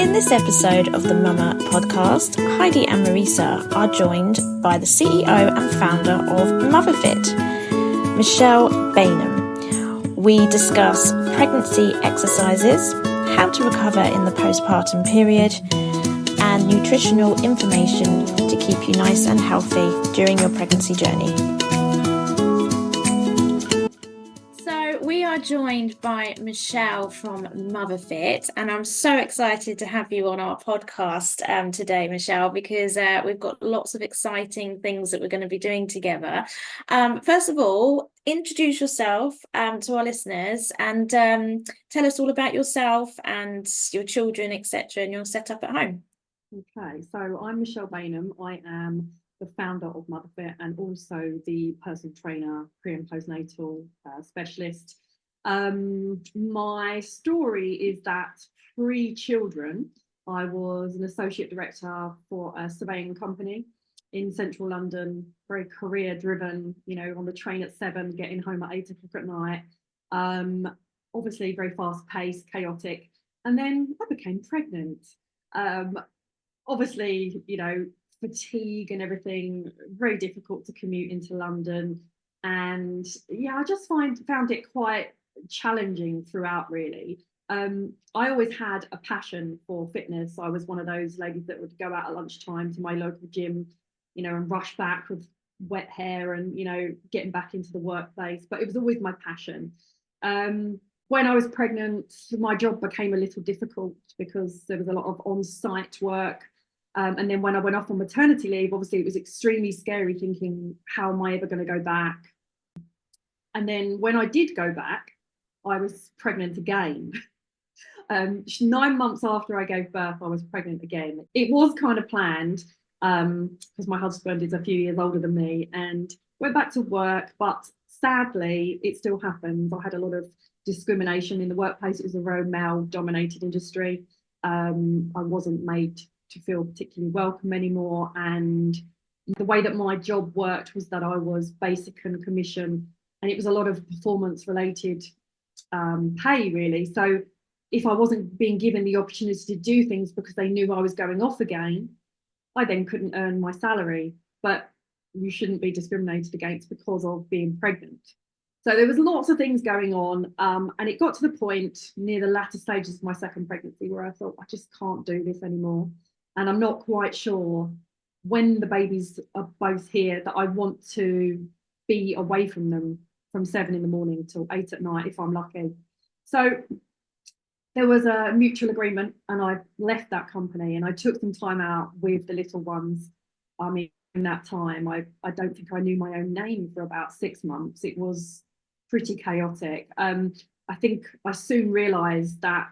In this episode of the Mama podcast, Heidi and Marisa are joined by the CEO and founder of MotherFit, Michelle Baynham. We discuss pregnancy exercises, how to recover in the postpartum period, and nutritional information to keep you nice and healthy during your pregnancy journey. So we are joined by Michelle from MotherFit, and I'm so excited to have you on our podcast today, Michelle, because we've got lots of exciting things that we're going to be doing together. First of all, introduce yourself to our listeners and tell us all about yourself and your children, etc., and your setup at home. Okay, so I'm Michelle Baynham. I am the founder of MotherFit and also the personal trainer, pre and postnatal specialist. My story is that pre-children, I was an associate director for a surveying company in central London, very career-driven, on the train at 7, getting home at 8 o'clock at night. Obviously very fast-paced, chaotic. And then I became pregnant. Obviously, fatigue and everything, very difficult to commute into London. And I just found it quite challenging throughout, really. I always had a passion for fitness. I was one of those ladies that would go out at lunchtime to my local gym, and rush back with wet hair and, getting back into the workplace. But it was always my passion. When I was pregnant, my job became a little difficult because there was a lot of on-site work. And then when I went off on maternity leave, obviously it was extremely scary thinking, how am I ever going to go back? And then when I did go back, I was pregnant again. 9 months after I gave birth, I was pregnant again. It was kind of planned because my husband is a few years older than me and went back to work. But sadly, it still happens. I had a lot of discrimination in the workplace. It was a very male-dominated industry. I wasn't made to feel particularly welcome anymore, and the way that my job worked was that I was basic and commission, and it was a lot of performance related pay, really. So if I wasn't being given the opportunity to do things because they knew I was going off again, I then couldn't earn my salary. But you shouldn't be discriminated against because of being pregnant. So there was lots of things going on, and it got to the point near the latter stages of my second pregnancy where I thought, I just can't do this anymore. And I'm not quite sure when the babies are both here that I want to be away from them from 7 in the morning till 8 at night if I'm lucky. So there was a mutual agreement and I left that company and I took some time out with the little ones. I mean, in that time, I don't think I knew my own name for about 6 months. It was pretty chaotic. I think I soon realised that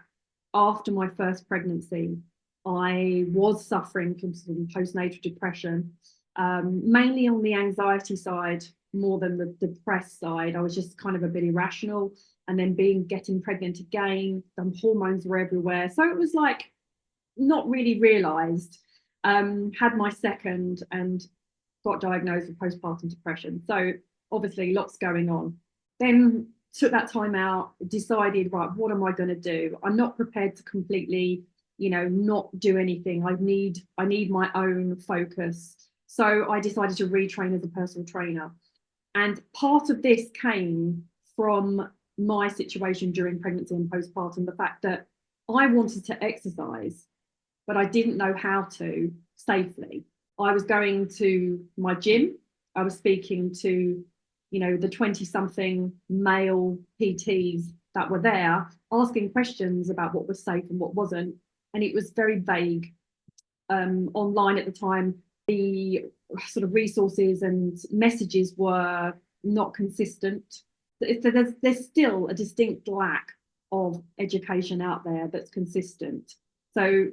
after my first pregnancy, I was suffering from some postnatal depression, mainly on the anxiety side more than the depressed side. I was just kind of a bit irrational, and then getting pregnant again, the hormones were everywhere. So it was like not really realised. Had my second and got diagnosed with postpartum depression. So obviously lots going on. Then took that time out, decided, right, what am I going to do? I'm not prepared to completely not do anything. I need my own focus. So I decided to retrain as a personal trainer. And part of this came from my situation during pregnancy and postpartum, the fact that I wanted to exercise, but I didn't know how to safely. I was going to my gym. I was speaking to, the 20-something male PTs that were there, asking questions about what was safe and what wasn't. And it was very vague. Online at the time, the sort of resources and messages were not consistent. There's still a distinct lack of education out there that's consistent. So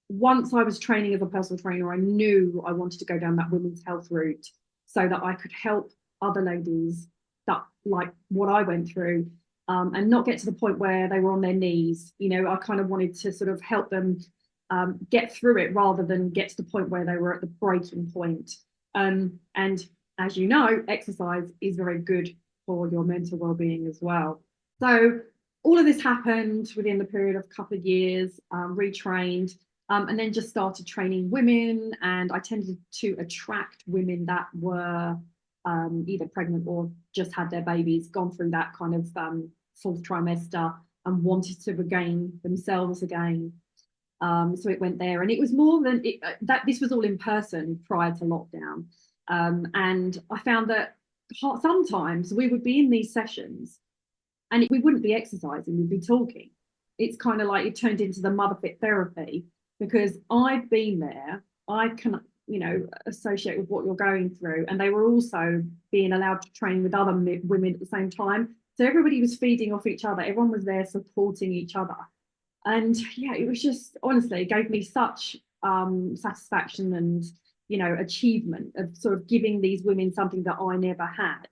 once I was training as a personal trainer, I knew I wanted to go down that women's health route so that I could help other ladies that like what I went through. And not get to the point where they were on their knees. I kind of wanted to sort of help them get through it rather than get to the point where they were at the breaking point. And as you know, exercise is very good for your mental well-being as well. So all of this happened within the period of a couple of years, retrained, and then just started training women. And I tended to attract women that were either pregnant or just had their babies, gone through that kind of fourth trimester and wanted to regain themselves again. So it went there, and it was more than that. This was all in person prior to lockdown, and I found that sometimes we would be in these sessions and we wouldn't be exercising, we'd be talking. It's kind of like it turned into the mother fit therapy, because I've been there. I can, associate with what you're going through. And they were also being allowed to train with other women at the same time. So everybody was feeding off each other. Everyone was there supporting each other. And yeah, it was just, honestly, it gave me such satisfaction and, achievement of sort of giving these women something that I never had.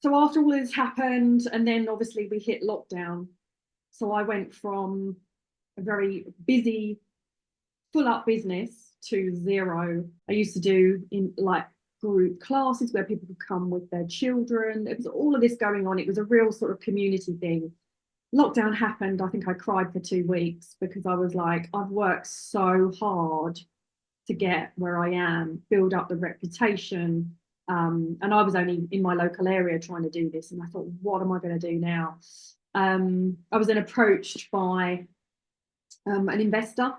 So after all this happened, and then obviously we hit lockdown. So I went from a very busy, full up business to zero. I used to do in like group classes where people could come with their children. It was all of this going on. It was a real sort of community thing. Lockdown happened. I think I cried for 2 weeks, because I was like, I've worked so hard to get where I am, build up the reputation. And I was only in my local area trying to do this. And I thought, what am I going to do now? I was then approached by an investor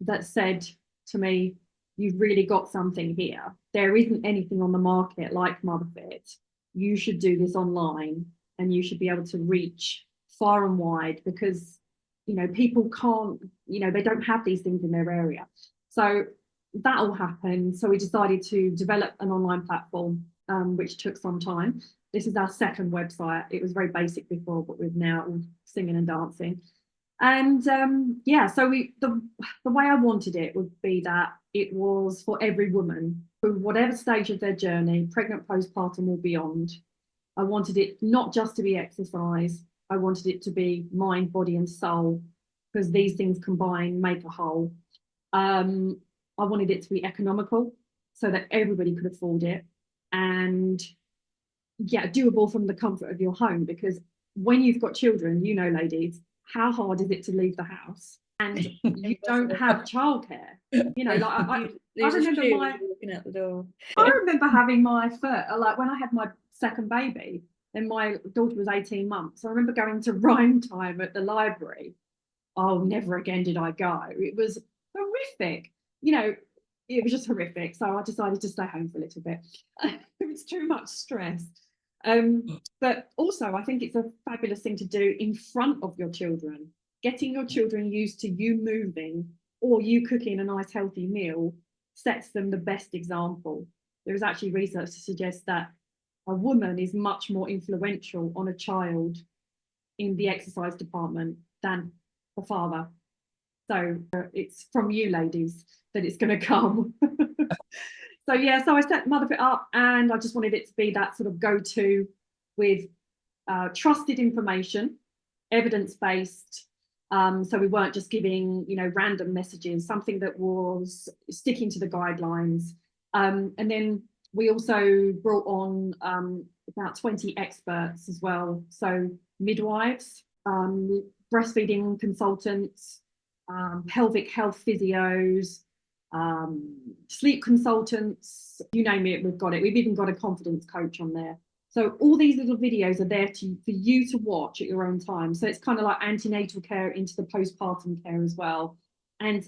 that said to me, you've really got something here. There isn't anything on the market like MotherFit. You should do this online, and you should be able to reach far and wide, because, people can't, they don't have these things in their area. So that all happened. So we decided to develop an online platform, which took some time. This is our second website. It was very basic before, but we're now all singing and dancing. And so the way I wanted it would be that it was for every woman, through whatever stage of their journey, pregnant, postpartum, or beyond. I wanted it not just to be exercise. I wanted it to be mind, body, and soul, because these things combined make a whole. I wanted it to be economical, so that everybody could afford it, and doable from the comfort of your home. Because when you've got children, ladies, how hard is it to leave the house and you don't have childcare? I remember walking out the door. I remember having my like when I had my second baby, and my daughter was 18 months. I remember going to rhyme time at the library. Oh, never again did I go. It was horrific. It was just horrific. So I decided to stay home for a little bit. It was too much stress. But also, I think it's a fabulous thing to do in front of your children. Getting your children used to you moving or you cooking a nice healthy meal sets them the best example. There is actually research to suggest that a woman is much more influential on a child in the exercise department than the father. So it's from you ladies that it's going to come. So I set MotherFit up, and I just wanted it to be that sort of go-to with trusted information, evidence-based. So we weren't just giving, random messages, something that was sticking to the guidelines. And then we also brought on about 20 experts as well. So midwives, breastfeeding consultants, pelvic health physios, sleep consultants, you name it, we've got it. We've even got a confidence coach on there. So all these little videos are there for you to watch at your own time. So it's kind of like antenatal care into the postpartum care as well. And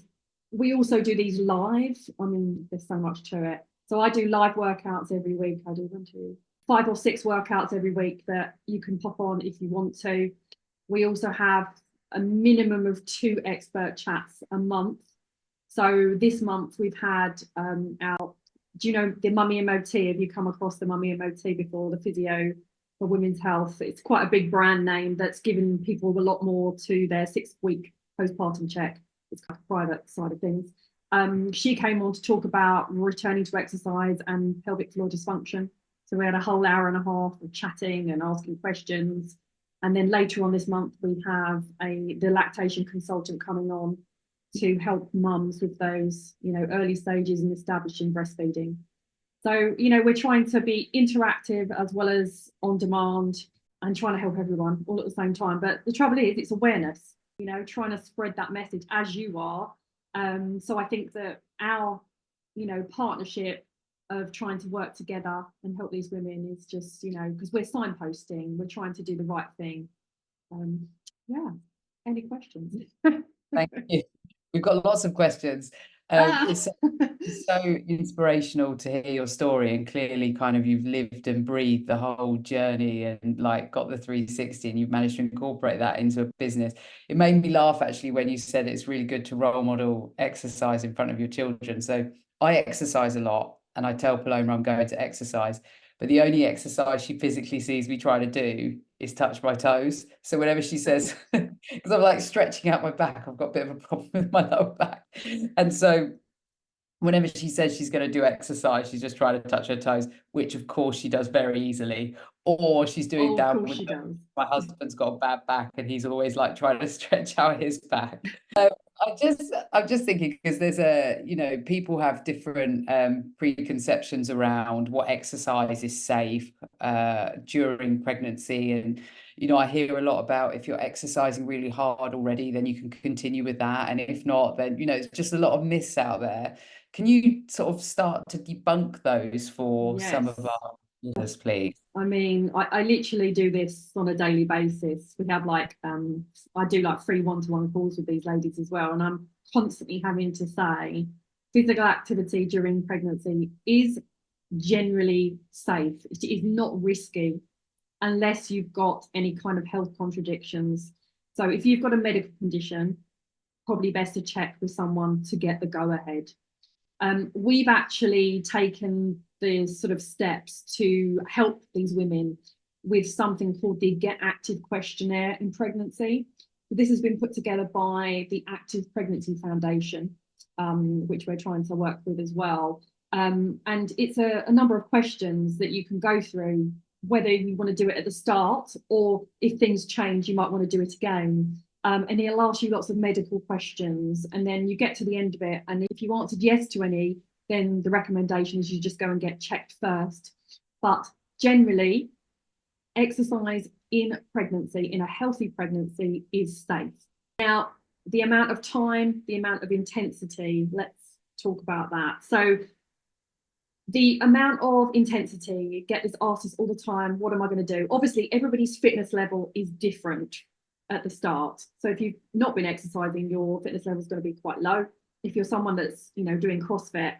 we also do these live. I mean, there's so much to it. So I do live workouts every week. I do 5 or 6 workouts every week that you can pop on if you want to. We also have a minimum of 2 expert chats a month. So this month we've had do you know the Mummy MOT? Have you come across the Mummy MOT before, the physio for women's health? It's quite a big brand name that's given people a lot more to their 6-week postpartum check. It's kind of private side of things. She came on to talk about returning to exercise and pelvic floor dysfunction. So we had a whole hour and a half of chatting and asking questions. And then later on this month, we have the lactation consultant coming on to help mums with those, early stages in establishing breastfeeding. So, we're trying to be interactive as well as on demand. and trying to help everyone all at the same time. But the trouble is, it's awareness, you know, trying to spread that message as you are. So I think that our, you know, partnership of trying to work together and help these women is just, you know, because we're signposting, we're trying to do the right thing. Yeah. Any questions? Thank you. We've got lots of questions. It's so inspirational to hear your story, and clearly kind of you've lived and breathed the whole journey and like got the 360 and you've managed to incorporate that into a business. It made me laugh actually when you said it's really good to role model exercise in front of your children. So I exercise a lot and I tell Paloma I'm going to exercise, but the only exercise she physically sees me try to do is touch my toes. So whenever she says, because I'm like stretching out my back, I've got a bit of a problem with my lower back. And so whenever she says she's going to do exercise, she's just trying to touch her toes, which of course she does very easily. Or she's doing Of down course with she does. my husband's got a bad back and he's always like trying to stretch out his back. I'm just thinking, because there's a, you know, people have different preconceptions around what exercise is safe during pregnancy. And, you know, I hear a lot about if you're exercising really hard already, then you can continue with that. And if not, then, you know, it's just a lot of myths out there. Can you sort of start to debunk those for some Yes. of our listeners, please? I mean, I literally do this on a daily basis. We have like, I do like free one-to-one calls with these ladies as well. And I'm constantly having to say physical activity during pregnancy is generally safe. It is not risky unless you've got any kind of health contradictions. So if you've got a medical condition, probably best to check with someone to get the go ahead. We've actually taken the sort of steps to help these women with something called the Get Active questionnaire in pregnancy. This has been put together by the Active Pregnancy Foundation, which we're trying to work with as well. And it's a number of questions that you can go through, whether you want to do it at the start or if things change, you might want to do it again. And it'll ask you lots of medical questions, and then you get to the end of it, and if you answered yes to any, then the recommendation is you just go and get checked first. But generally, exercise in pregnancy, in a healthy pregnancy, is safe. Now, the amount of time, the amount of intensity, let's talk about that. So the amount of intensity, you get this asked us all the time, what am I going to do? Obviously, everybody's fitness level is different at the start. So if you've not been exercising, your fitness level is going to be quite low. If you're someone that's, you know, doing CrossFit,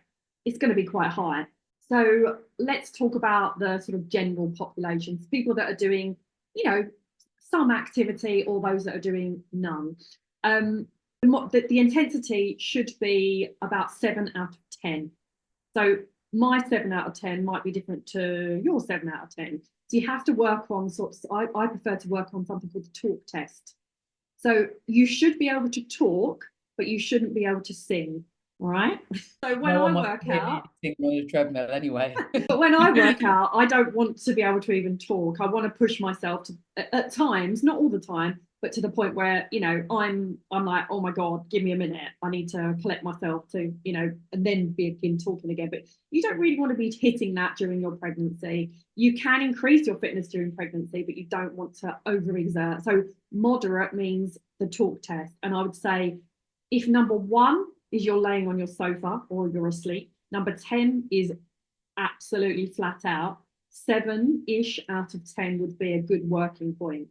it's going to be quite high. So let's talk about the sort of general populations, people that are doing, you know, some activity or those that are doing none. The intensity should be about 7 out of 10. So my 7 out of 10 might be different to your 7 out of 10. So you have to work on I prefer to work on something called the talk test. So you should be able to talk, but you shouldn't be able to sing. All right. So when I work out, on a treadmill anyway. but when I work out, I don't want to be able to even talk. I want to push myself to, at times, not all the time, but to the point where, you know, I'm like, oh my God, give me a minute. I need to collect myself to, you know, and then begin talking again. But you don't really want to be hitting that during your pregnancy. You can increase your fitness during pregnancy, but you don't want to overexert. So moderate means the talk test. And I would say if number 1 is you're laying on your sofa or you're asleep, number 10 is absolutely flat out, 7-ish out of 10 would be a good working point.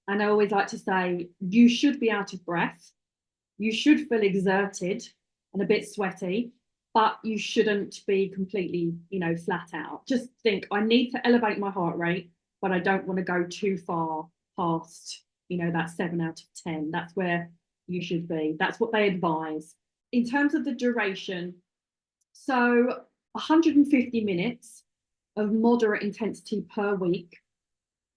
And I always like to say, you should be out of breath. You should feel exerted and a bit sweaty, but you shouldn't be completely, you know, flat out. Just think, I need to elevate my heart rate, but I don't want to go too far past, you know, that 7 out of 10. That's where you should be. That's what they advise. In terms of the duration, so 150 minutes of moderate intensity per week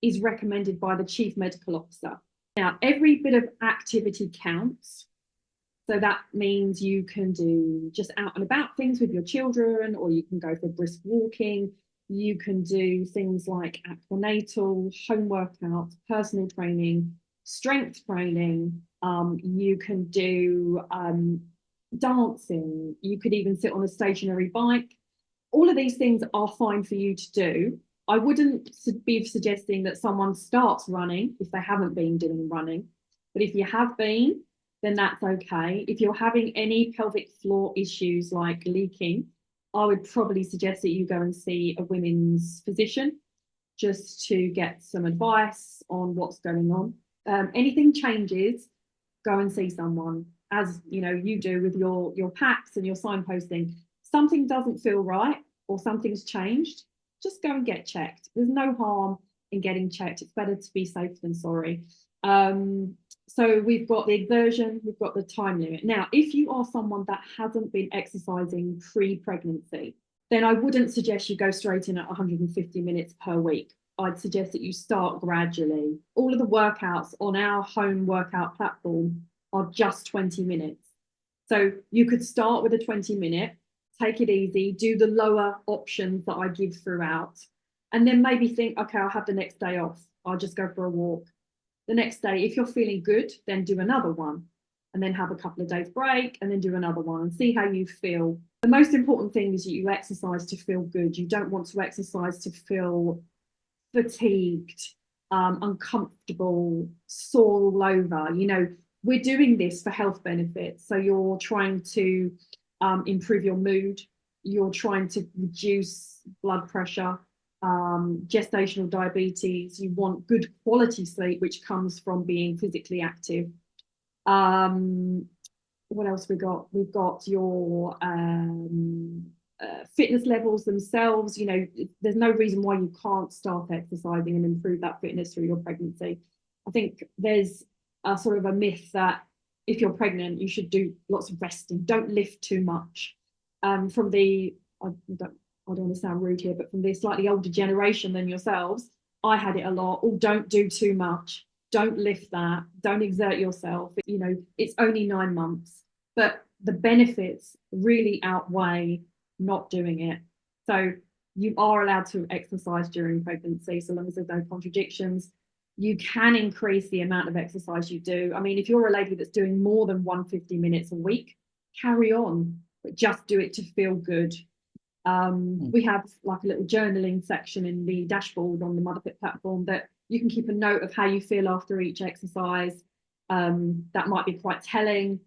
is recommended by the chief medical officer. Now, every bit of activity counts. So that means you can do just out and about things with your children, or you can go for brisk walking. You can do things like aquanatal, home workouts, personal training, strength training. You can do dancing. You could even sit on a stationary bike. All of these things are fine for you to do I wouldn't be suggesting that someone starts running if they haven't been doing running. But if you have been, then that's okay. If you're having any pelvic floor issues like leaking, I would probably suggest that you go and see a women's physician just to get some advice on what's going on. Anything changes, go and see someone, as you know you do with your packs and your signposting. Something doesn't feel right or something's changed, just go and get checked. There's no harm in getting checked. It's better to be safe than sorry. So we've got the exertion, we've got the time limit. Now, if you are someone that hasn't been exercising pre-pregnancy, then I wouldn't suggest you go straight in at 150 minutes per week. I'd suggest that you start gradually. All of the workouts on our home workout platform are just 20 minutes. So you could start with a 20-minute, take it easy, do the lower options that I give throughout, and then maybe think, okay, I'll have the next day off. I'll just go for a walk. The next day, if you're feeling good, then do another one, and then have a couple of days break, and then do another one and see how you feel. The most important thing is that you exercise to feel good. You don't want to exercise to feel fatigued, uncomfortable, sore all over. You know, we're doing this for health benefits. So you're trying to improve your mood. You're trying to reduce blood pressure, gestational diabetes. You want good quality sleep, which comes from being physically active. What else we got? We've got your fitness levels themselves. You know, there's no reason why you can't start exercising and improve that fitness through your pregnancy. I think there's a sort of a myth that if you're pregnant, you should do lots of resting. Don't lift too much. From the, I don't want to sound rude here, but from the slightly older generation than yourselves, I had it a lot. Oh, don't do too much. Don't lift that. Don't exert yourself. You know, it's only 9 months, but the benefits really outweigh not doing it. So you are allowed to exercise during pregnancy, so long as there's no contradictions. You can increase the amount of exercise you do. I mean, if you're a lady that's doing more than 150 minutes a week, carry on, but just do it to feel good. We have like a little journaling section in the dashboard on the MotherFit platform that you can keep a note of how you feel after each exercise. That might be quite telling.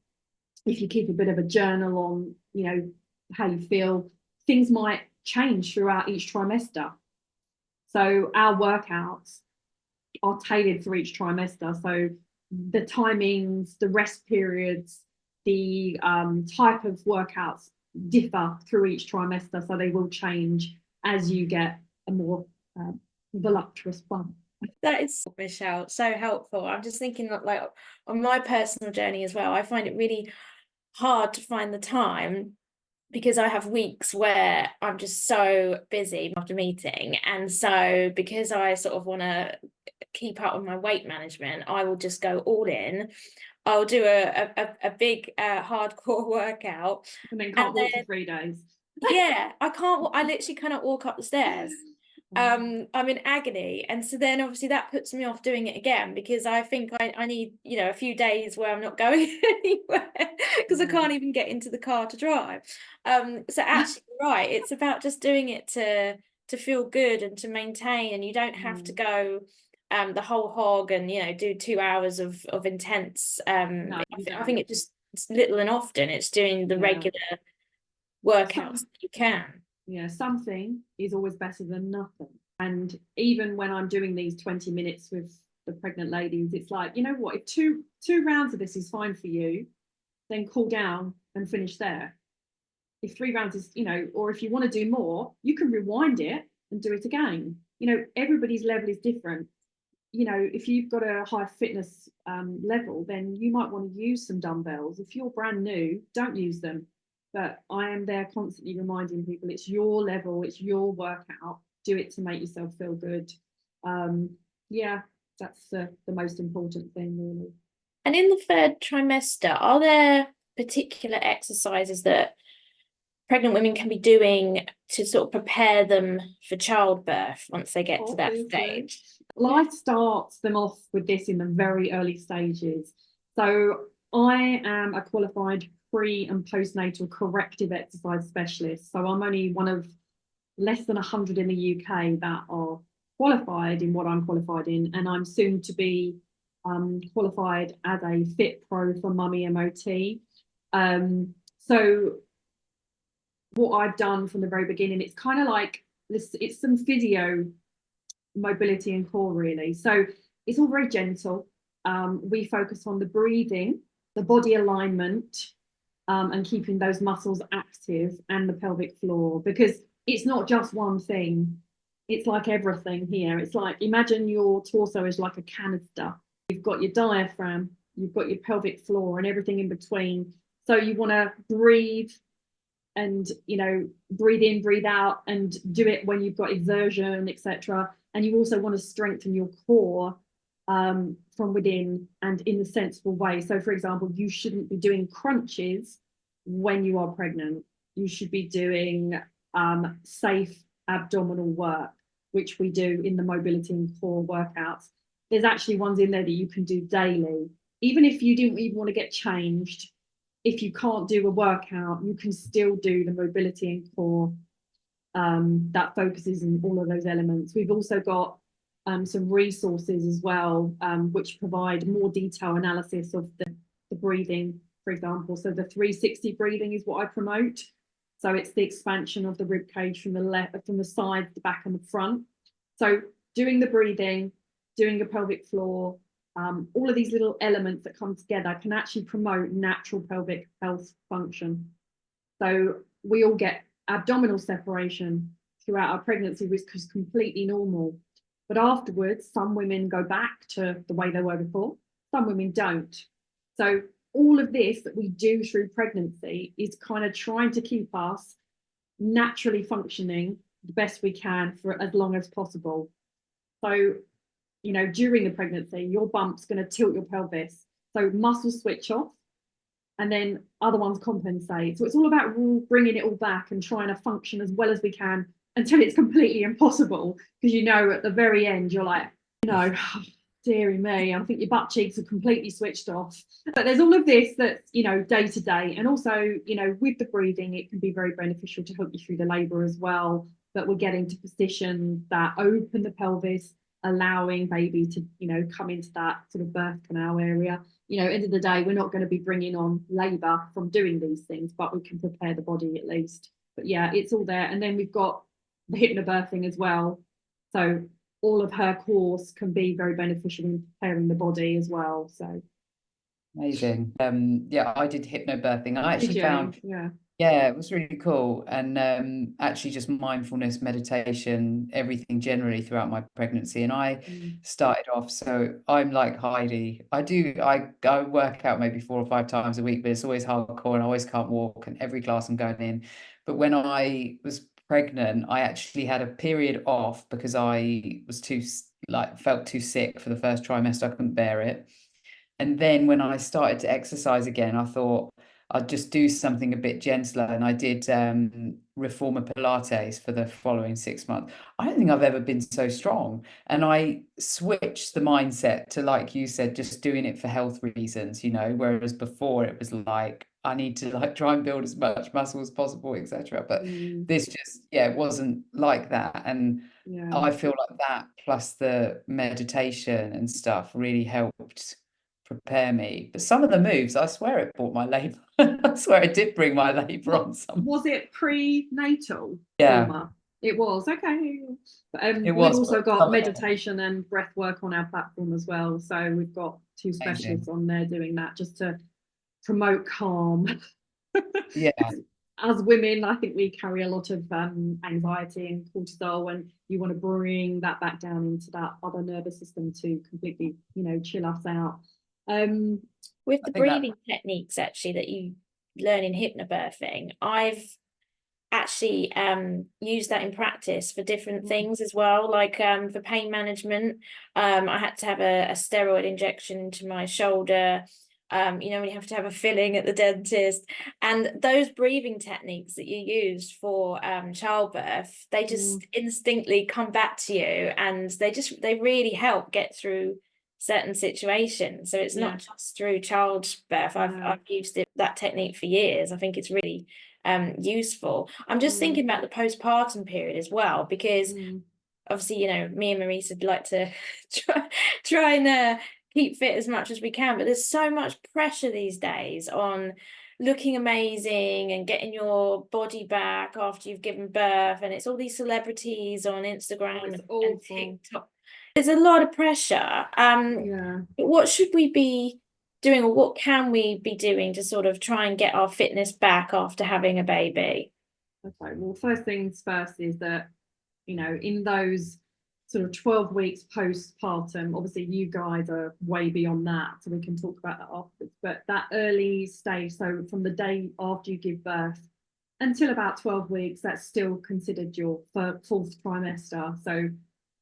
If you keep a bit of a journal on, you know, how you feel, things might change throughout each trimester. So our workouts are tailored for each trimester. So the timings, the rest periods, the type of workouts differ through each trimester. So they will change as you get a more voluptuous bum. That is, Michelle, so helpful. I'm just thinking that, like, on my personal journey as well, I find it really hard to find the time because I have weeks where I'm just so busy after meeting. And so because I sort of want to keep up with my weight management, I will just go all in. I'll do a big hardcore workout. And then can't walk for 3 days. Yeah, I literally cannot walk up the stairs. I'm in agony, and so then obviously that puts me off doing it again because I think I need, you know, a few days where I'm not going anywhere because I can't even get into the car to drive. So actually, right, it's about just doing it to feel good and to maintain, and you don't have to go the whole hog and, you know, do 2 hours of intense. No, I think it's little and often. It's doing the regular workouts that you can. Yeah, something is always better than nothing. And even when I'm doing these 20 minutes with the pregnant ladies, it's like, you know what, if two rounds of this is fine for you, then cool down and finish there. If 3 rounds is, you know, or if you want to do more, you can rewind it and do it again. You know, everybody's level is different. You know, if you've got a high fitness level, then you might want to use some dumbbells. If you're brand new, don't use them. But I am there constantly reminding people it's your level, it's your workout. Do it to make yourself feel good. Yeah, that's the most important thing, really. And in the 3rd trimester, are there particular exercises that pregnant women can be doing to sort of prepare them for childbirth once they get to that stage? Life starts them off with this in the very early stages. So I am a qualified pre and postnatal corrective exercise specialist. So I'm only one of less than 100 in the UK that are qualified in what I'm qualified in, and I'm soon to be qualified as a Fit Pro for Mummy MOT. So what I've done from the very beginning, it's kind of like this, it's some physio, mobility and core really. So it's all very gentle. We focus on the breathing, the body alignment, and keeping those muscles active, and the pelvic floor, because it's not just one thing. It's like everything here. It's like, imagine your torso is like a canister. You've got your diaphragm, you've got your pelvic floor, and everything in between. So you want to breathe and, you know, breathe in, breathe out, and do it when you've got exertion, etc. And you also want to strengthen your core from within and in a sensible way. So, for example, you shouldn't be doing crunches when you are pregnant. You should be doing safe abdominal work, which we do in the mobility and core workouts. There's actually ones in there that you can do daily. Even if you didn't even want to get changed, if you can't do a workout, you can still do the mobility and core that focuses on all of those elements. We've also got some resources as well, which provide more detailed analysis of the breathing, for example. So the 360 breathing is what I promote. So it's the expansion of the rib cage from the left, from the side, the back, and the front. So doing the breathing, doing a pelvic floor, all of these little elements that come together can actually promote natural pelvic health function. So we all get abdominal separation throughout our pregnancy, which is completely normal. But afterwards, some women go back to the way they were before, some women don't. So all of this that we do through pregnancy is kind of trying to keep us naturally functioning the best we can for as long as possible. So, you know, during the pregnancy, your bump's going to tilt your pelvis. So muscles switch off, and then other ones compensate. So it's all about bringing it all back and trying to function as well as we can until it's completely impossible. Because, you know, at the very end, you're like, you know, dearie me, I think your butt cheeks are completely switched off. But there's all of this that's, you know, day to day. And also, you know, with the breathing, it can be very beneficial to help you through the labour as well. But we're getting to positions that open the pelvis, allowing baby to, you know, come into that sort of birth canal area. You know, end of the day, we're not going to be bringing on labour from doing these things, but we can prepare the body at least. But yeah, it's all there. And then we've got the hypnobirthing as well. So all of her course can be very beneficial in preparing the body as well. So amazing. Yeah, I did hypnobirthing. I actually found, yeah, it was really cool. And actually just mindfulness, meditation, everything generally throughout my pregnancy. And I started off, so I'm like Heidi. I work out maybe 4 or 5 times a week, but it's always hardcore and I always can't walk, and every class I'm going in. But when I was pregnant, I actually had a period off because I was felt too sick for the first trimester. I couldn't bear it. And then when I started to exercise again, I thought I'd just do something a bit gentler. And I did reformer Pilates for the following 6 months. I don't think I've ever been so strong. And I switched the mindset to, like you said, just doing it for health reasons, you know, whereas before it was like, I need to like try and build as much muscle as possible, etc. But this just, it wasn't like that. And I feel like that plus the meditation and stuff really helped prepare me. But some of the moves, I swear it brought my labour. I swear it did bring my labour on some. Was it prenatal? Yeah. Trauma? It was, okay. But, It we've was, also got meditation and breath work on our platform as well. So we've got 2 specialists on there doing that just to promote calm. Yeah. As women, I think we carry a lot of anxiety and cortisol, and you want to bring that back down into that other nervous system to completely, you know, chill us out. With the breathing techniques actually that you learn in hypnobirthing, I've actually used that in practice for different things as well, like for pain management. I had to have a steroid injection into my shoulder. You know, when you have to have a filling at the dentist, and those breathing techniques that you use for childbirth, they just instinctively come back to you, and they really help get through certain situations. So it's not just through childbirth. I've used that technique for years. I think it's really useful. I'm just thinking about the postpartum period as well, because obviously, you know, me and Marisa would like to try and keep fit as much as we can, but there's so much pressure these days on looking amazing and getting your body back after you've given birth, and it's all these celebrities on Instagram and TikTok. There's a lot of pressure. What should we be doing, or what can we be doing to sort of try and get our fitness back after having a baby? Okay, well, first things first is that, you know, in those sort of 12 weeks postpartum, obviously you guys are way beyond that, so we can talk about that afterwards, but that early stage, so from the day after you give birth until about 12 weeks, that's still considered your fourth trimester. So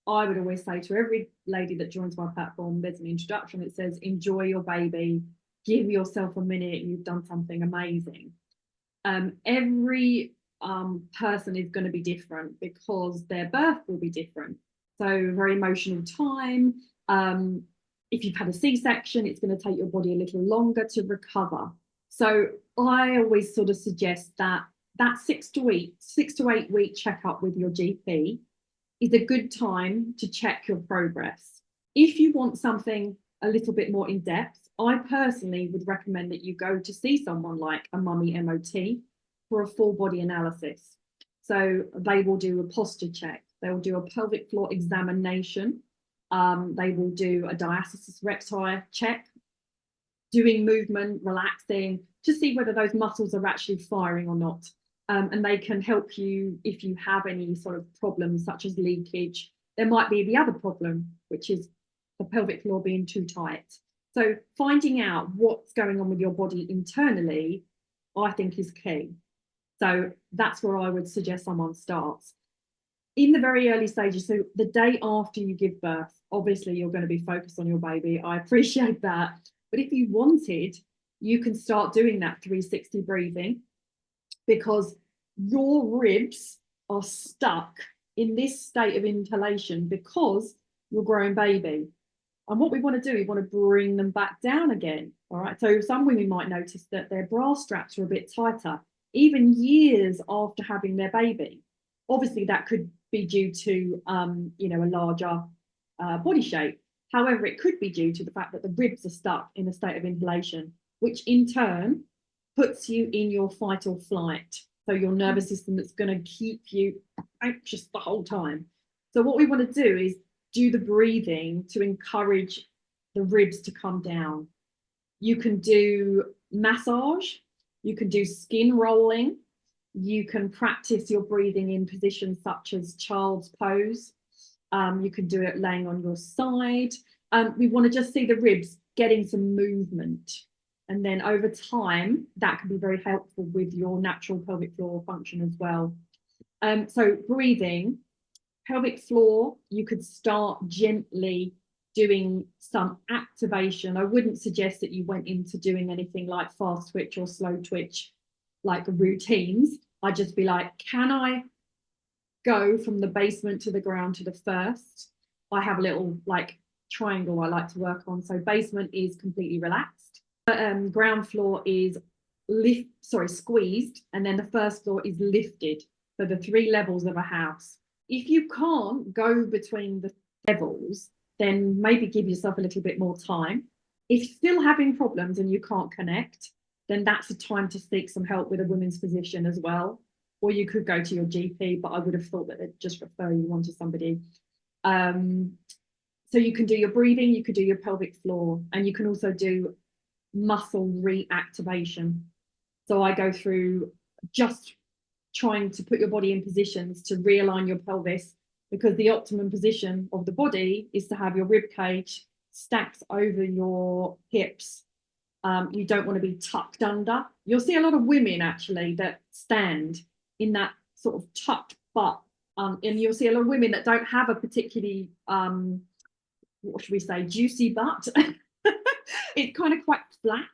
I would always say to every lady that joins my platform, there's an introduction that says, enjoy your baby, give yourself a minute, you've done something amazing. Every person is going to be different because their birth will be different. So very emotional time. If you've had a C-section, it's going to take your body a little longer to recover. So I always sort of suggest that 6 to 8 week checkup with your GP is a good time to check your progress. If you want something a little bit more in depth, I personally would recommend that you go to see someone like a mummy MOT for a full body analysis. So they will do a posture check, they will do a pelvic floor examination, they will do a diastasis recti check, doing movement, relaxing, to see whether those muscles are actually firing or not. And they can help you if you have any sort of problems such as leakage. There might be the other problem, which is the pelvic floor being too tight. So finding out what's going on with your body internally, I think is key. So that's where I would suggest someone starts. In the very early stages, so the day after you give birth, obviously you're going to be focused on your baby. I appreciate that. But if you wanted, you can start doing that 360 breathing, because your ribs are stuck in this state of inhalation because you're growing baby. And what we want to do, we want to bring them back down again. All right. So some women might notice that their bra straps are a bit tighter, even years after having their baby. Obviously, that could be due to, you know, a larger body shape. However, it could be due to the fact that the ribs are stuck in a state of inhalation, which in turn puts you in your fight or flight. So your nervous system that's going to keep you anxious the whole time. So what we want to do is do the breathing to encourage the ribs to come down. You can do massage, you can do skin rolling, you can practice your breathing in positions such as child's pose. You can do it laying on your side. We want to just see the ribs getting some movement. And then over time, that can be very helpful with your natural pelvic floor function as well. So breathing, pelvic floor, you could start gently doing some activation. I wouldn't suggest that you went into doing anything like fast twitch or slow twitch, like routines. I'd just be like, can I go from the basement to the ground to the first? I have a little like triangle I like to work on. So basement is completely relaxed. Ground floor is squeezed, and then the first floor is lifted. So the 3 levels of a house. If you can't go between the levels, then maybe give yourself a little bit more time. If you're still having problems and you can't connect, then that's a time to seek some help with a women's physician as well. Or you could go to your GP, but I would have thought that they'd just refer you on to somebody. So you can do your breathing, you could do your pelvic floor, and you can also do muscle reactivation. So I go through just trying to put your body in positions to realign your pelvis, because the optimum position of the body is to have your rib cage stacked over your hips. You don't want to be tucked under. You'll see a lot of women actually that stand in that sort of tucked butt, and you'll see a lot of women that don't have a particularly what should we say, juicy butt. It's kind of quite flat,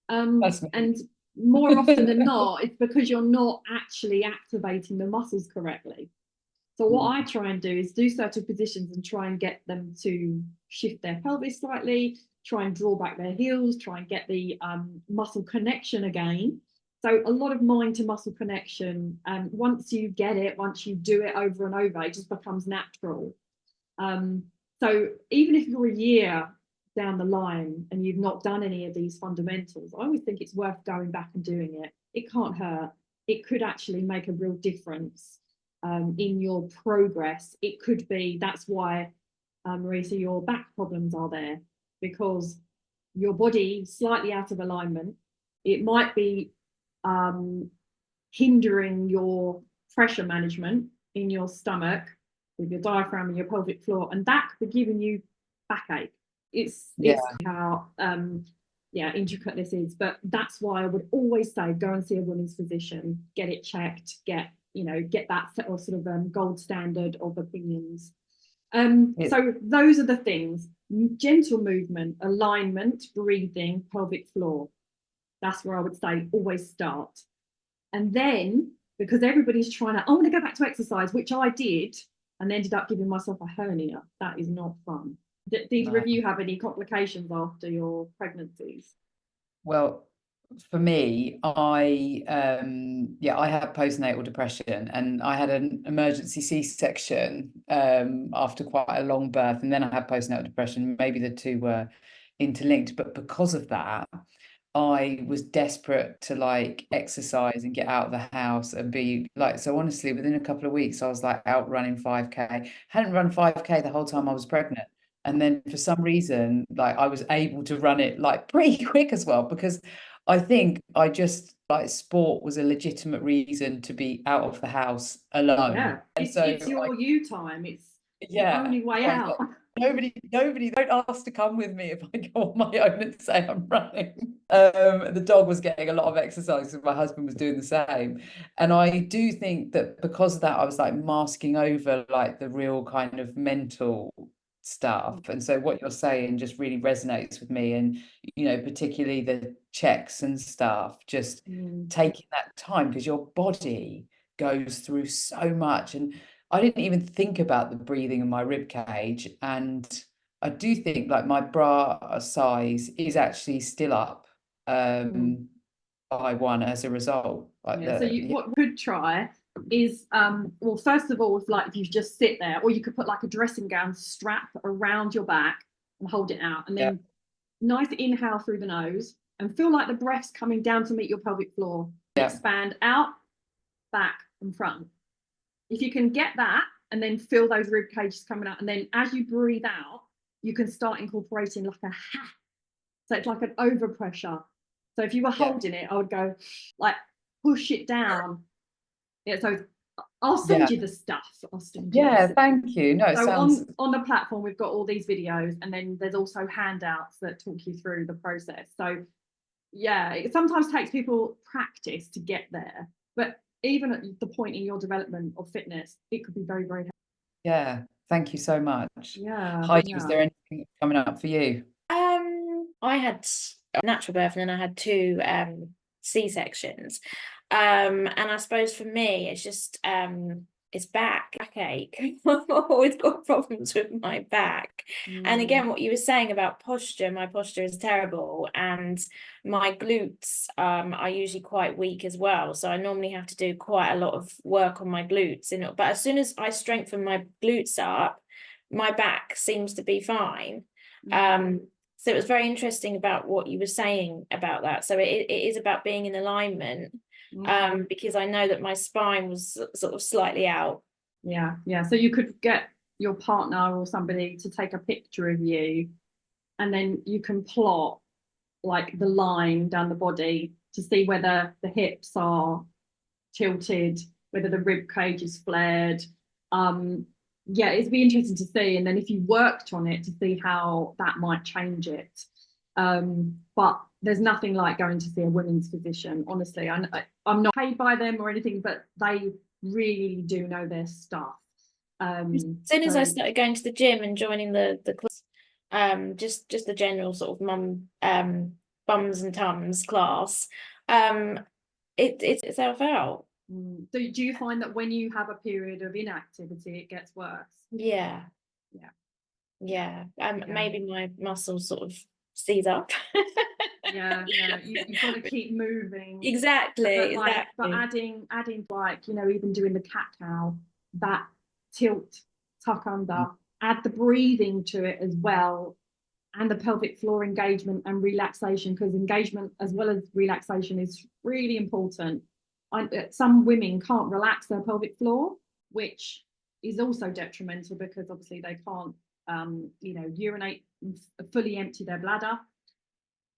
and more often than not, it's because you're not actually activating the muscles correctly. So what I try and do is do certain positions and try and get them to shift their pelvis slightly, try and draw back their heels, try and get the muscle connection again. So a lot of mind to muscle connection. And once you get it, once you do it over and over, it just becomes natural. So even if you're a year down the line and you've not done any of these fundamentals, I would think it's worth going back and doing it. It can't hurt. It could actually make a real difference in your progress. It could be, that's why, Marisa, your back problems are there, because your body is slightly out of alignment. It might be hindering your pressure management in your stomach with your diaphragm and your pelvic floor, and that could be giving you backache. It's how intricate this is, but that's why I would always say go and see a women's physician, get it checked, get that sort of gold standard of opinions. So those are the things: gentle movement, alignment, breathing, pelvic floor. That's where I would say always start. And then, because everybody's trying to, I want to go back to exercise, which I did, and ended up giving myself a hernia. That is not fun. Did either of you have any complications after your pregnancies? Well, for me, I had postnatal depression, and I had an emergency C-section after quite a long birth, and then I had postnatal depression. Maybe the two were interlinked, but because of that, I was desperate to like exercise and get out of the house and be like, so honestly, within a couple of weeks, I was like out running 5K. Hadn't run 5K the whole time I was pregnant. And then for some reason, like I was able to run it like pretty quick as well, because I think I just like sport was a legitimate reason to be out of the house alone. Yeah, And it's your you time. It's the only way out. Nobody, don't ask to come with me if I go on my own and say I'm running. The dog was getting a lot of exercise and my husband was doing the same. And I do think that because of that, I was like masking over like the real kind of mental stuff. And so what you're saying just really resonates with me. And, particularly the checks and stuff, just taking that time, because your body goes through so much. And I didn't even think about the breathing in my rib cage, and I do think like my bra size is actually still up by one as a result. Like so what you could try is well, first of all, if you just sit there, or you could put like a dressing gown strap around your back and hold it out, and then nice inhale through the nose and feel like the breath's coming down to meet your pelvic floor. Expand out, back and front. If you can get that and then feel those rib cages coming out, and then as you breathe out, you can start incorporating like a ha. So it's like an overpressure. So if you were holding it, I would go like push it down. Yeah, so I'll send you the stuff. Thank you. No, so on the platform, we've got all these videos, and then there's also handouts that talk you through the process. So yeah, it sometimes takes people practice to get there, but even at the point in your development of fitness, it could be very, very helpful. Yeah, thank you so much. Yeah. Heidi, is there anything coming up for you? I had a natural birth and then I had two C-sections. And I suppose for me, it's just it's backache. I've always got problems with my back. And again, what you were saying about posture, my posture is terrible, and my glutes are usually quite weak as well. So I normally have to do quite a lot of work on my glutes. But as soon as I strengthen my glutes up, my back seems to be fine. So it was very interesting about what you were saying about that. So it is about being in alignment, because I know that my spine was sort of slightly out. Yeah. So you could get your partner or somebody to take a picture of you, and then you can plot like the line down the body to see whether the hips are tilted, whether the rib cage is flared. It'd be interesting to see, and then if you worked on it, to see how that might change it. But there's nothing like going to see a women's physician, honestly. I'm not paid by them or anything, but they really do know their stuff. As soon as I started going to the gym and joining the class, just the general sort of bums and tums class, it's itself out. So do you find that when you have a period of inactivity, it gets worse? Yeah. Maybe my muscles sort of seize up. Yeah, you've got to keep moving. Exactly, but adding like, even doing the cat cow, that tilt, tuck under, add the breathing to it as well, and the pelvic floor engagement and relaxation, because engagement as well as relaxation is really important. Some women can't relax their pelvic floor, which is also detrimental, because obviously they can't urinate, fully empty their bladder.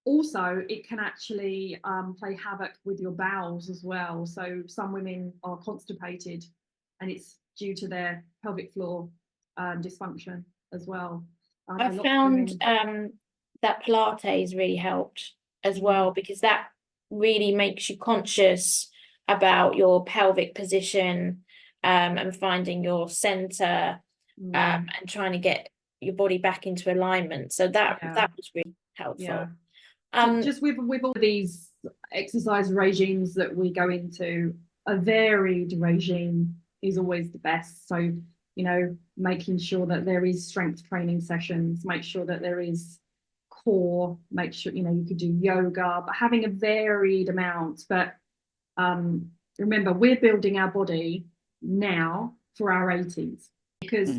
Also, it can actually play havoc with your bowels as well. So some women are constipated, and it's due to their pelvic floor dysfunction as well. I found that Pilates really helped as well, because that really makes you conscious about your pelvic position, and finding your center, and trying to get your body back into alignment. So that was really helpful. Yeah. Just with all these exercise regimes that we go into, a varied regime is always the best. So, making sure that there is strength training sessions, make sure that there is core, make sure, you could do yoga, but having a varied amount. But remember, we're building our body now for our 80s, because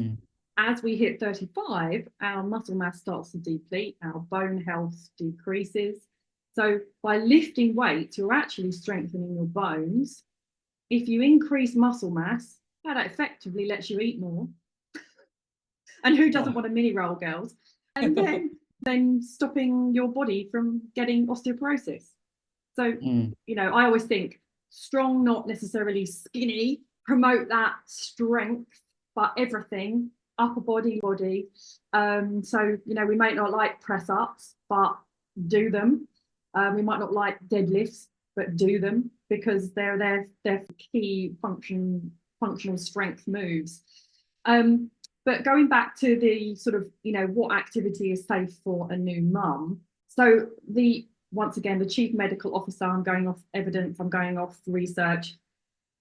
as we hit 35, our muscle mass starts to deplete, our bone health decreases. So by lifting weights, you're actually strengthening your bones. If you increase muscle mass, that effectively lets you eat more. And who doesn't want a mini roll, girls? And then stopping your body from getting osteoporosis. So, I always think strong, not necessarily skinny, promote that strength, but everything, upper body. So, we might not like press ups, but do them. We might not like deadlifts, but do them, because they're key functional strength moves. But going back to the sort of, what activity is safe for a new mum. So once again, the chief medical officer, I'm going off evidence, I'm going off research,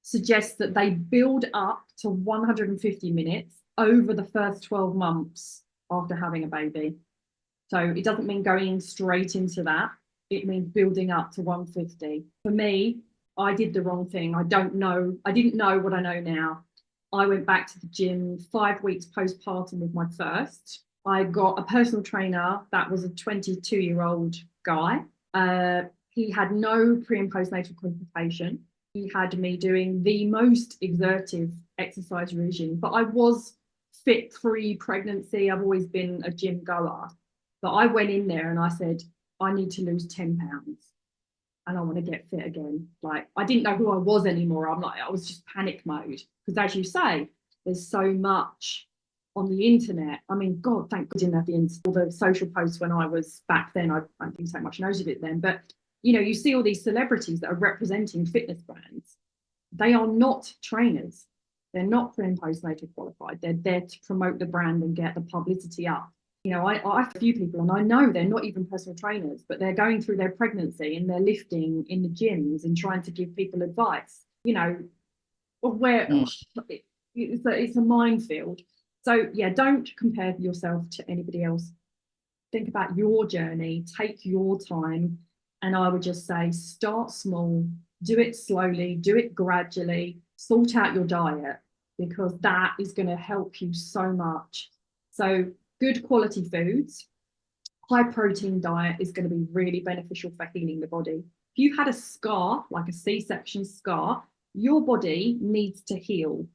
suggests that they build up to 150 minutes over the first 12 months after having a baby. So it doesn't mean going straight into that. It means building up to 150. For me, I did the wrong thing. I didn't know what I know now. I went back to the gym 5 weeks postpartum with my first. I got a personal trainer that was a 22-year-old guy. He had no pre and postnatal qualification. He had me doing the most exertive exercise regime, but I was fit pre-pregnancy. I've always been a gym goer. But I went in there and I said, I need to lose 10 pounds and I want to get fit again. Like, I didn't know who I was anymore. I was just panic mode. Because as you say, there's so much on the internet. I mean, God, thank God I didn't have all the social posts when I was back then. I didn't take much note of it then. But, you see all these celebrities that are representing fitness brands. They are not trainers. They're not pre and postnatal qualified. They're there to promote the brand and get the publicity up. I have a few people, and I know they're not even personal trainers, but they're going through their pregnancy and they're lifting in the gyms and trying to give people advice, where it's a minefield. So, don't compare yourself to anybody else. Think about your journey, take your time. And I would just say, start small, do it slowly, do it gradually, sort out your diet, because that is going to help you so much. So, good quality foods, high protein diet is going to be really beneficial for healing the body. If you've had a scar, like a C-section scar, your body needs to heal.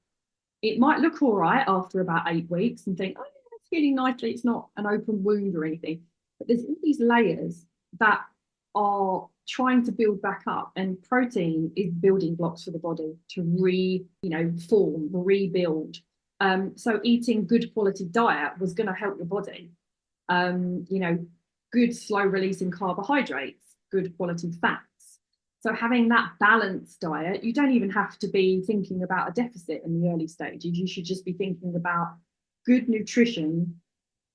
It might look all right after about 8 weeks and think, oh, yeah, it's healing nicely. It's not an open wound or anything. But there's all these layers that are trying to build back up, and protein is building blocks for the body to form, rebuild. So eating good quality diet was going to help your body. Good slow releasing carbohydrates, good quality fats. So having that balanced diet, you don't even have to be thinking about a deficit in the early stages. You should just be thinking about good nutrition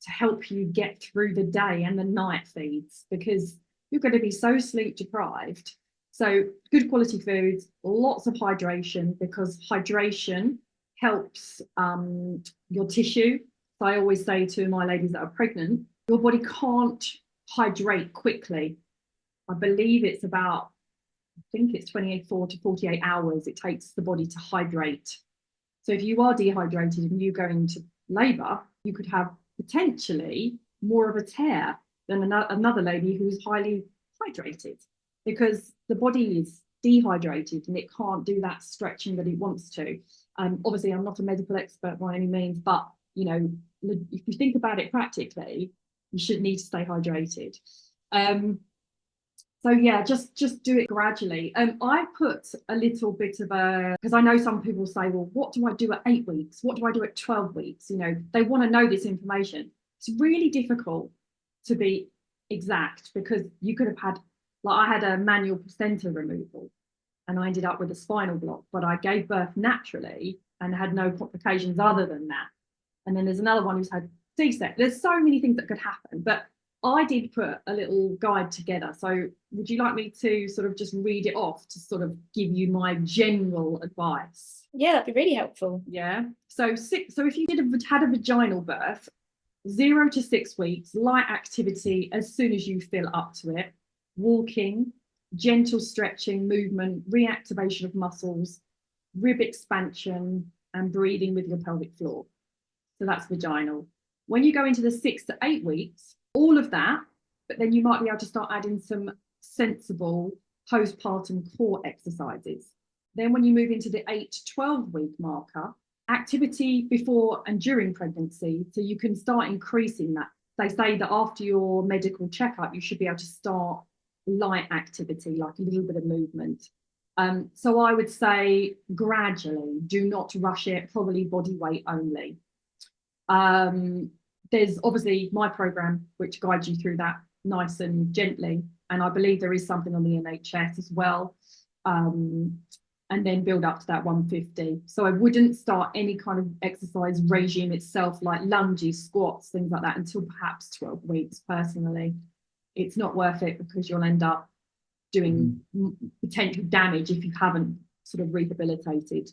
to help you get through the day and the night feeds, because you're going to be so sleep deprived. So good quality foods, lots of hydration, because hydration helps your tissue. So I always say to my ladies that are pregnant, your body can't hydrate quickly. I believe it's about, I think it's 24 to 48 hours it takes the body to hydrate. So if you are dehydrated and you go into labour, you could have potentially more of a tear than another lady who's highly hydrated, because the body is dehydrated and it can't do that stretching that it wants to. Obviously, I'm not a medical expert by any means, but you know, if you think about it practically, you should need to stay hydrated. So yeah, just do it gradually. I put a little bit of a, because I know some people say, well, what do I do at 8 weeks? What do I do at 12 weeks? You know, they want to know this information. It's really difficult to be exact, because you could have had, like I had a manual placenta removal and I ended up with a spinal block, but I gave birth naturally and had no complications other than that. And then there's another one who's had C-section. There's so many things that could happen, but I did put a little guide together. So would you like me to sort of just read it off to sort of give you my general advice? Yeah, that'd be really helpful. Yeah. So if you had a vaginal birth, 0 to 6 weeks, light activity as soon as you feel up to it, walking, gentle stretching, movement, reactivation of muscles, rib expansion, and breathing with your pelvic floor. So that's vaginal. When you go into the 6 to 8 weeks, all of that, but then you might be able to start adding some sensible postpartum core exercises. Then when you move into the 8 to 12 week marker, activity before and during pregnancy, so you can start increasing that. They say that after your medical checkup, you should be able to start light activity, like a little bit of movement. So I would say gradually, do not rush it, probably body weight only. There's obviously my program, which guides you through that nice and gently. And I believe there is something on the NHS as well. And then build up to that 150. So I wouldn't start any kind of exercise regime itself, like lunges, squats, things like that, until perhaps 12 weeks personally. It's not worth it, because you'll end up doing potential damage if you haven't sort of rehabilitated.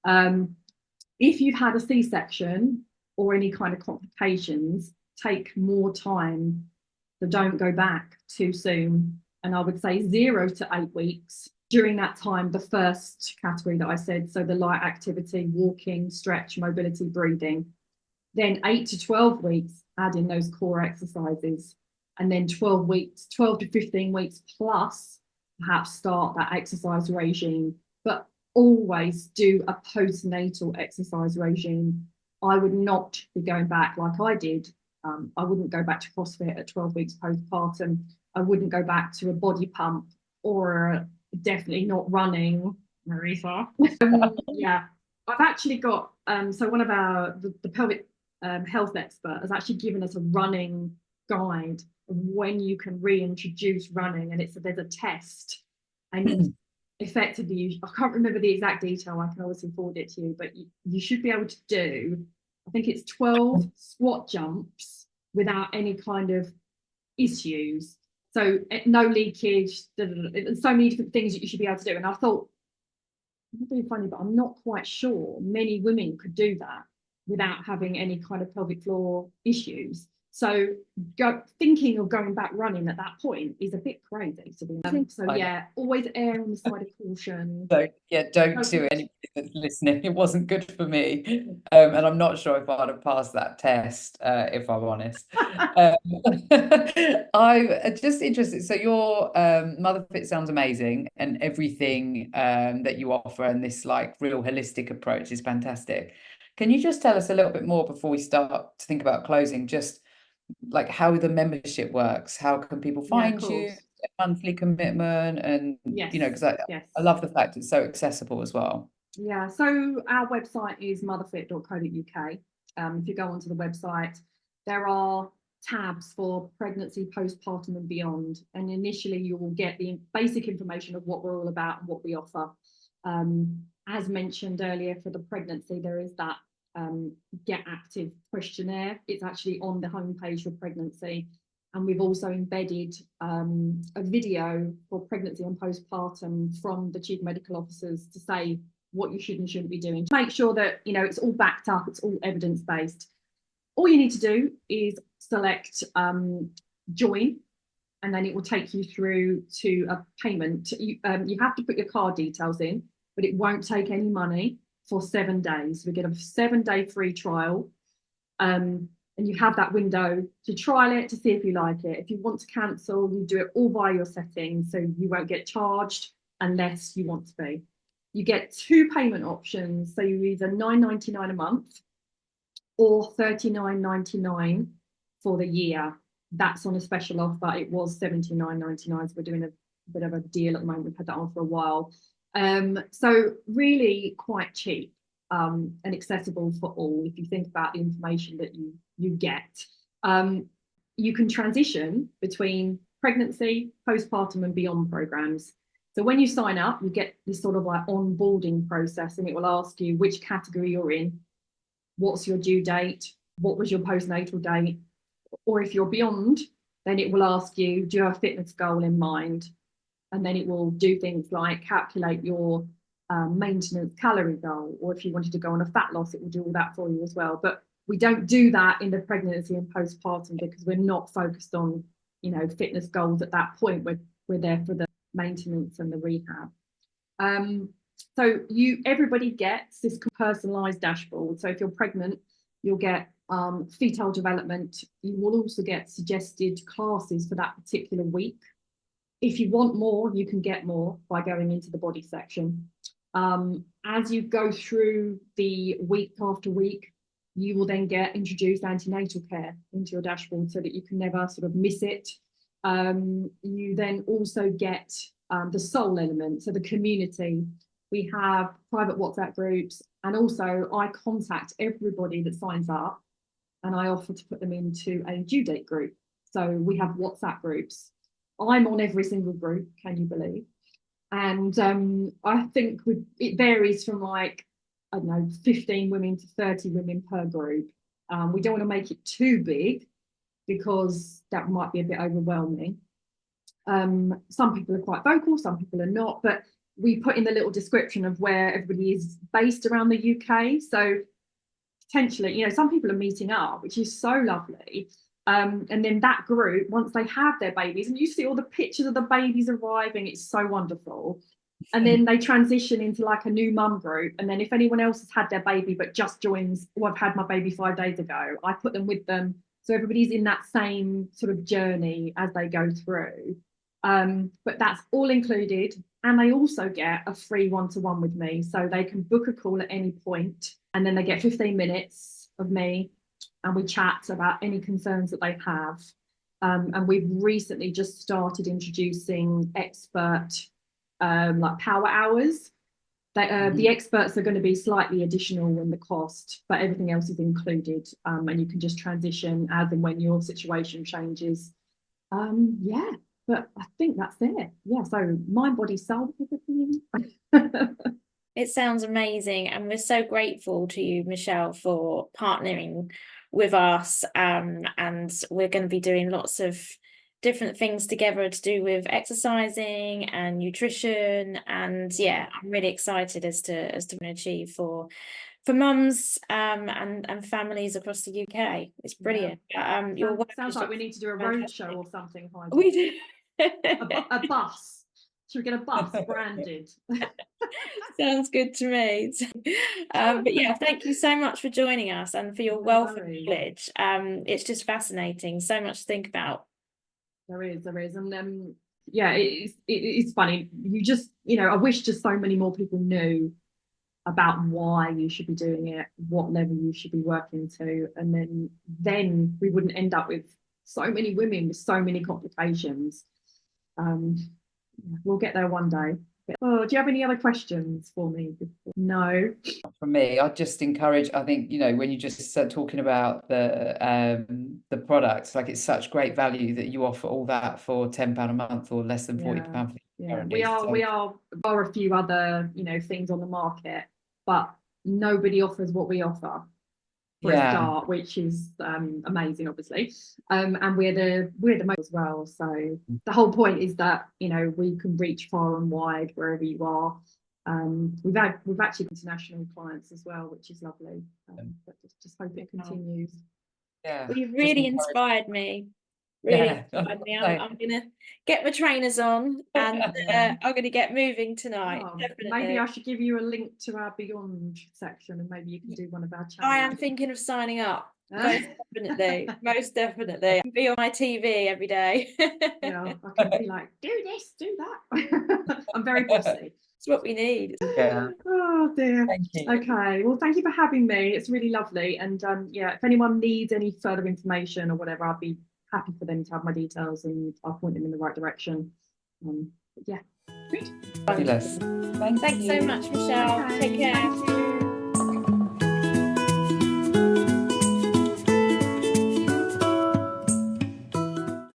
If you've had a C-section or any kind of complications, take more time. So don't go back too soon. And I would say 0 to 8 weeks. During that time, the first category that I said, so the light activity, walking, stretch, mobility, breathing. Then 8 to 12 weeks, add in those core exercises. And then 12 to 15 weeks plus, perhaps start that exercise regime. But always do a postnatal exercise regime. I would not be going back like I did. I wouldn't go back to CrossFit at 12 weeks postpartum. I wouldn't go back to a body pump, or definitely not running, Marisa. Yeah, I've actually got, so one of the pelvic health expert has actually given us a running guide of when you can reintroduce running, and there's a test, and effectively, I can't remember the exact detail, I can obviously forward it to you, but you should be able to do, I think it's 12 squat jumps without any kind of issues. So no leakage, so many different things that you should be able to do. And I thought, it's really funny, but I'm not quite sure many women could do that without having any kind of pelvic floor issues. So thinking of going back running at that point is a bit crazy, to be honest. So yeah, always err on the side of caution. So yeah, don't do it, anybody that's listening. It wasn't good for me. And I'm not sure if I'd have passed that test, if I'm honest. I'm just interested. So your MotherFit sounds amazing, and everything that you offer, and this like real holistic approach is fantastic. Can you just tell us a little bit more before we start to think about closing, just like how the membership works? How can people find you? A monthly commitment, and you know, because I love the fact it's so accessible as well. Yeah, so our website is motherfit.co.uk. If you go onto the website, there are tabs for pregnancy, postpartum and beyond, and initially you will get the basic information of what we're all about and what we offer. As mentioned earlier, for the pregnancy, there is that Get Active questionnaire. It's actually on the homepage for pregnancy, and we've also embedded a video for pregnancy and postpartum from the chief medical officers to say what you should and shouldn't be doing, to make sure that, you know, it's all backed up, it's all evidence-based. All you need to do is select join, and then it will take you through to a payment. You have to put your card details in, but it won't take any money for 7 days. We get a 7-day free trial. And you have that window to trial it, to see if you like it. If you want to cancel, you do it all via your settings, so you won't get charged unless you want to be. You get 2 payment options, so you either $9.99 a month or $39.99 for the year. That's on a special offer. It was $79.99, so we're doing a bit of a deal at the moment. We've had that on for a while. So really quite cheap. And accessible for all. If you think about the information that you get, you can transition between pregnancy, postpartum, and beyond programs. So when you sign up, you get this sort of like onboarding process, and it will ask you which category you're in, what's your due date, what was your postnatal date, or if you're beyond, then it will ask you, do you have a fitness goal in mind? And then it will do things like calculate your maintenance calorie goal, or if you wanted to go on a fat loss, it will do all that for you as well. But we don't do that in the pregnancy and postpartum because we're not focused on, you know, fitness goals at that point. We're there for the maintenance and the rehab. So everybody gets this personalized dashboard. So if you're pregnant, you'll get fetal development. You will also get suggested classes for that particular week. If you want more, you can get more by going into the body section. As you go through the week after week, you will then get introduced antenatal care into your dashboard so that you can never sort of miss it. You then also get the soul element, so the community. We have private WhatsApp groups, and also I contact everybody that signs up and I offer to put them into a due date group. So we have WhatsApp groups. I'm on every single group, can you believe? And I think it varies from like, I don't know, 15 women to 30 women per group. We don't want to make it too big because that might be a bit overwhelming. Some people are quite vocal, some people are not, but we put in the little description of where everybody is based around the UK. So potentially, you know, some people are meeting up, which is so lovely. And then that group, once they have their babies, and you see all the pictures of the babies arriving, it's so wonderful. And then they transition into like a new mum group. And then if anyone else has had their baby but just joins, oh, I've had my baby 5 days ago, I put them with them. So everybody's in that same sort of journey as they go through. But that's all included. And they also get a free one-to-one with me. So they can book a call at any point, and then they get 15 minutes of me, and we chat about any concerns that they have. And we've recently just started introducing expert like power hours. The experts are going to be slightly additional in the cost, but everything else is included. And you can just transition as and when your situation changes. Yeah, but I think that's it. Yeah, so mind, body, soul. It sounds amazing, and we're so grateful to you, Michelle, for partnering with us. And we're going to be doing lots of different things together to do with exercising and nutrition. And yeah, I'm really excited as to achieve for mums and families across the UK. It's brilliant. Yeah. Sounds like we need to do a road show or something. Heidi. We do. a bus. Should we get a bus branded? Sounds good to me. But yeah, thank you so much for joining us and for your wealth of knowledge. It's just fascinating. So much to think about. There is, and yeah, it's funny. You just, you know, I wish just so many more people knew about why you should be doing it, what level you should be working to, and then we wouldn't end up with so many women with so many complications. We'll get there one day. Oh, do you have any other questions for me? No. From me, I'd just encourage, I think, you know, when you just start talking about the products, like it's such great value that you offer all that for £10 a month or less than £40. Yeah, we are a few other, you know, things on the market, but nobody offers what we offer for a start, which is amazing, obviously. And we're the most as well. So the whole point is that, you know, we can reach far and wide wherever you are. We've actually international clients as well, which is lovely. But just hope it continues. Yeah, well, you've really inspired me. Really Yeah. excited me. I'm gonna get my trainers on and I'm gonna get moving tonight. Oh, Definitely. maybe I should give you a link to our Beyond section, and maybe you can do one of our challenges. I am thinking of signing up. Most definitely. Most definitely. I can be on my TV every day. Yeah, I can be like, do this, do that. I'm very bossy. It's what we need. Yeah. Oh dear. Thank you. Okay. Well, thank you for having me. It's really lovely. And yeah, if anyone needs any further information or whatever, I'll be happy for them to have my details and I'll point them in the right direction. But yeah. Great. Fabulous. Thanks so much, Michelle. Okay, Take care. thank you.